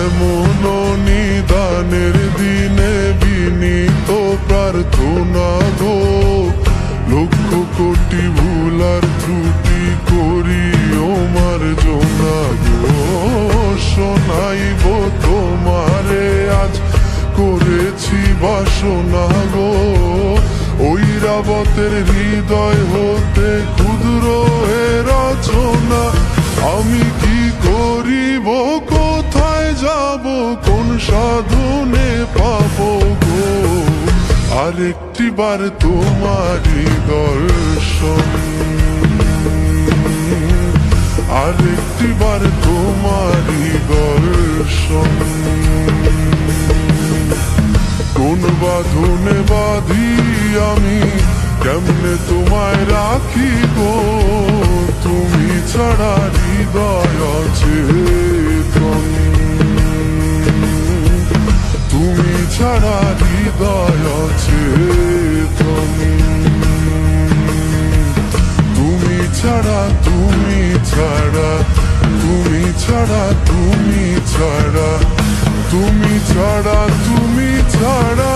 এমন নিদানের দিনে বিনীত প্রার্থনা গো, লক্ষ কোটি ভুলার ত্রুটি করি ও মার্জনা গো। শোনাইব তোমারে আজ করেছি বাসনা গো, ঐরাবতের হৃদয় হতে ক্ষুদ্র হে রচনা। আমি কি করিব, কোথায় যাব, কোন সাধনে পাবো গো, আরেকটি বার তোমারি দর্শন, আরেকটি বার তোমারি দর্শন। কোন বাঁধনে বাঁধি আমি, কেমনে তোমায় রাখি গো, তুমি ছাড়া হৃদয় অচেতন, তুমি ছাড়া হৃদয় অচেতন, তুমি ছাড়া, তুমি ছাড়া, তুমি ছাড়া, তুমি ছাড়া, তুমি ছাড়া, তুমি ছাড়া।